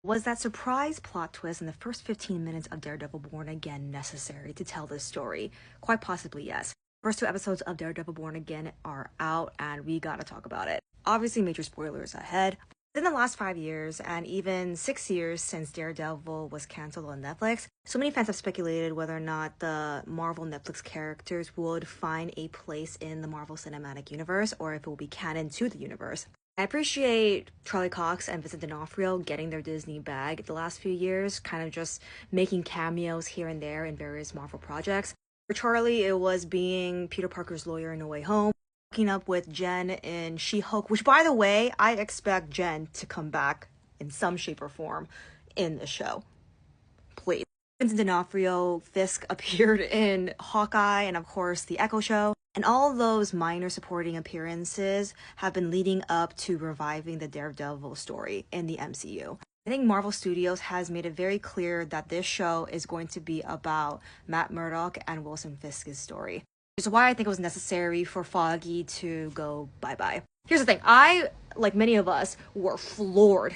Was that surprise plot twist in the first 15 minutes of Daredevil Born Again necessary to tell this story? Quite possibly, yes. First two episodes of Daredevil Born Again are out, and we gotta talk about it. Obviously, major spoilers ahead. In the last 5 years, and even 6 years since Daredevil was cancelled on Netflix, so many fans have speculated whether or not the Marvel Netflix characters would find a place in the Marvel Cinematic Universe, or if it will be canon to the universe. I appreciate Charlie Cox and Vincent D'Onofrio getting their Disney bag the last few years, kind of just making cameos here and there in various Marvel projects. For Charlie, it was being Peter Parker's lawyer in No Way Home, hooking up with Jen in She-Hulk, which, by the way, I expect Jen to come back in some shape or form in the show. Please. Vincent D'Onofrio, Fisk appeared in Hawkeye and, of course, The Echo Show. And all those minor supporting appearances have been leading up to reviving the Daredevil story in the MCU. I think Marvel Studios has made it very clear that this show is going to be about Matt Murdock and Wilson Fisk's story. Which is why I think it was necessary for Foggy to go bye-bye. Here's the thing, I, like many of us, were floored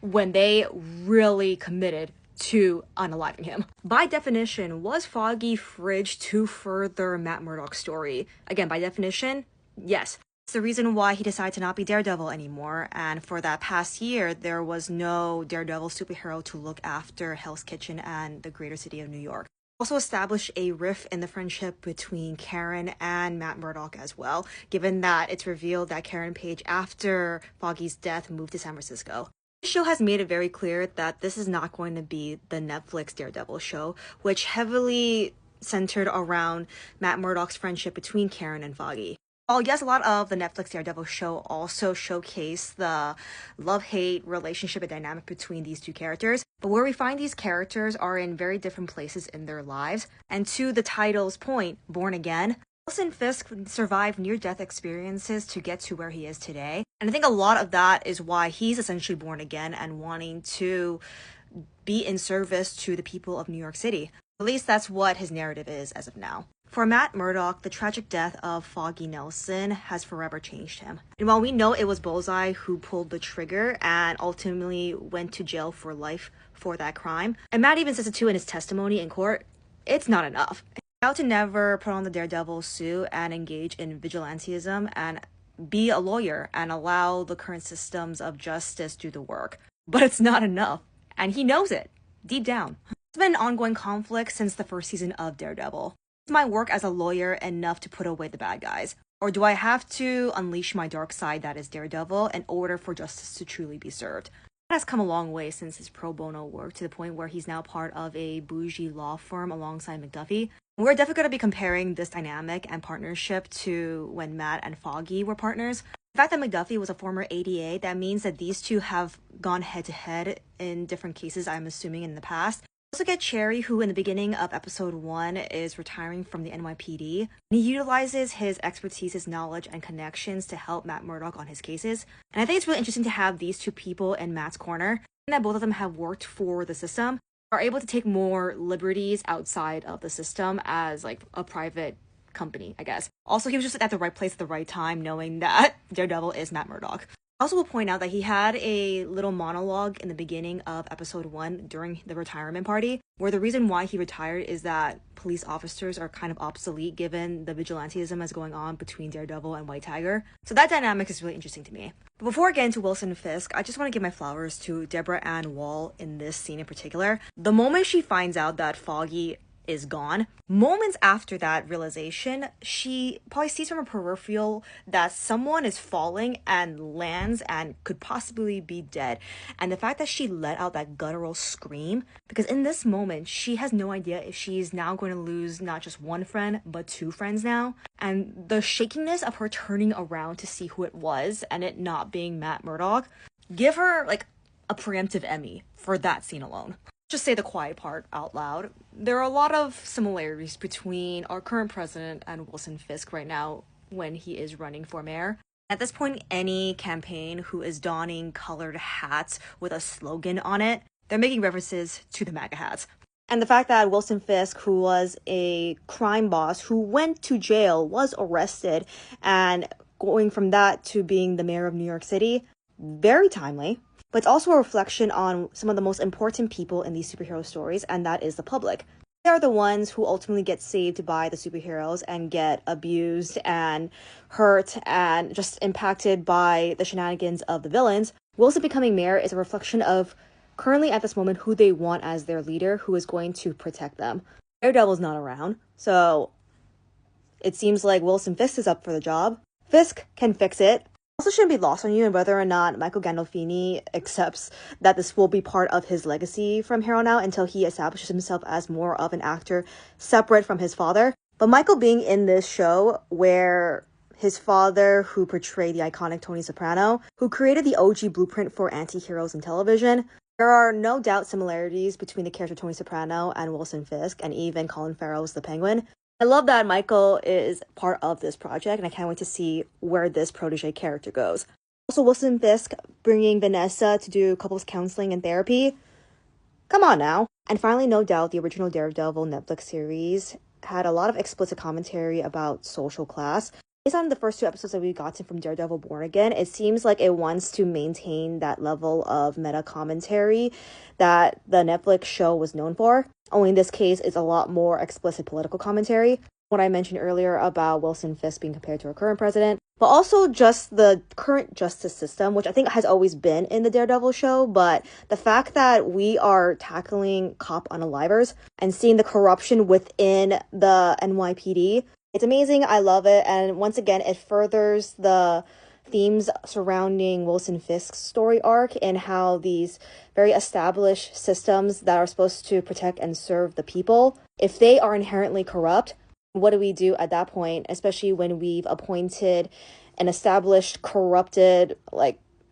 when they really committed to unaliving him. By definition, was Foggy fridged to further Matt Murdock's story? Again, by definition, yes. It's the reason why he decided to not be Daredevil anymore, and for that past year, there was no Daredevil superhero to look after Hell's Kitchen and the greater city of New York. Also established a rift in the friendship between Karen and Matt Murdock as well, given that it's revealed that Karen Page, after Foggy's death, moved to San Francisco. The show has made it very clear that this is not going to be the Netflix Daredevil show, which heavily centered around Matt Murdock's friendship between Karen and Foggy. While yes, a lot of the Netflix Daredevil show also showcased the love-hate relationship and dynamic between these two characters, but where we find these characters are in very different places in their lives, and to the title's point, Born Again, Wilson Fisk survived near-death experiences to get to where he is today. And I think a lot of that is why he's essentially born again and wanting to be in service to the people of New York City. At least that's what his narrative is as of now. For Matt Murdock, the tragic death of Foggy Nelson has forever changed him. And while we know it was Bullseye who pulled the trigger and ultimately went to jail for life for that crime, and Matt even says it too in his testimony in court, it's not enough. How to never put on the Daredevil suit and engage in vigilantism and be a lawyer and allow the current systems of justice do the work. But it's not enough. And he knows it, deep down. It's been an ongoing conflict since the first season of Daredevil. Is my work as a lawyer enough to put away the bad guys? Or do I have to unleash my dark side that is Daredevil in order for justice to truly be served? That has come a long way since his pro bono work, to the point where he's now part of a bougie law firm alongside McDuffie. We're definitely going to be comparing this dynamic and partnership to when Matt and Foggy were partners. The fact that McDuffie was a former ADA, that means that these two have gone head-to-head in different cases, I'm assuming, in the past. We also get Cherry, who in the beginning of episode 1 is retiring from the NYPD. And he utilizes his expertise, his knowledge, and connections to help Matt Murdock on his cases. And I think it's really interesting to have these two people in Matt's corner, and that both of them have worked for the system, are able to take more liberties outside of the system as like a private company, I guess. Also, he was just at the right place at the right time, knowing that Daredevil is Matt Murdock. I also will point out that he had a little monologue in the beginning of episode 1 during the retirement party, where the reason why he retired is that police officers are kind of obsolete given the vigilantism that's going on between Daredevil and White Tiger. So that dynamic is really interesting to me. But before I get into Wilson Fisk, I just want to give my flowers to Deborah Ann Wall in this scene in particular. The moment she finds out that Foggy is gone, moments after that realization, she probably sees from her peripheral that someone is falling and lands and could possibly be dead. And the fact that she let out that guttural scream, because in this moment, she has no idea if she's now going to lose not just one friend, but 2 friends now. And the shakiness of her turning around to see who it was and it not being Matt Murdock, give her like a preemptive Emmy for that scene alone. Just say the quiet part out loud. There are a lot of similarities between our current president and Wilson Fisk right now when he is running for mayor. At this point, any campaign who is donning colored hats with a slogan on it, they're making references to the MAGA hats. And the fact that Wilson Fisk, who was a crime boss who went to jail, was arrested, and going from that to being the mayor of New York City, very timely. but it's also a reflection on some of the most important people in these superhero stories, and that is the public. They are the ones who ultimately get saved by the superheroes and get abused and hurt and just impacted by the shenanigans of the villains. Wilson becoming mayor is a reflection of currently at this moment who they want as their leader, who is going to protect them. Daredevil's not around, so it seems like Wilson Fisk is up for the job. Fisk can fix it. Also shouldn't be lost on you and whether or not Michael Gandolfini accepts that this will be part of his legacy from here on out until he establishes himself as more of an actor separate from his father. But Michael being in this show where his father, who portrayed the iconic Tony Soprano, who created the OG blueprint for anti-heroes in television, there are no doubt similarities between the character Tony Soprano and Wilson Fisk, and even Colin Farrell's The Penguin. I love that Michael is part of this project, and I can't wait to see where this protege character goes. Also, Wilson Fisk bringing Vanessa to do couples counseling and therapy. Come on now. And finally, no doubt, the original Daredevil Netflix series had a lot of explicit commentary about social class. Based on the first 2 episodes that we've gotten from Daredevil Born Again, it seems like it wants to maintain that level of meta commentary that the Netflix show was known for. Only in this case, it's a lot more explicit political commentary. What I mentioned earlier about Wilson Fisk being compared to our current president, but also just the current justice system, which I think has always been in the Daredevil show, but the fact that we are tackling cop unalivers and seeing the corruption within the NYPD, it's amazing. I love it. And once again, it furthers the themes surrounding Wilson Fisk's story arc and how these very established systems that are supposed to protect and serve the people, if they are inherently corrupt, what do we do at that point, especially when we've appointed an established, corrupted,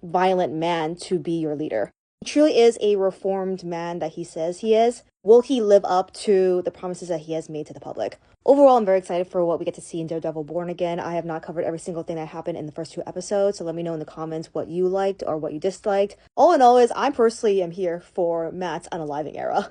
violent man to be your leader? He truly is a reformed man that he says he is. Will he live up to the promises that he has made to the public? Overall, I'm very excited for what we get to see in Daredevil Born Again. I have not covered every single thing that happened in the first 2 episodes, so let me know in the comments what you liked or what you disliked. All in all, I personally am here for Matt's unaliving era.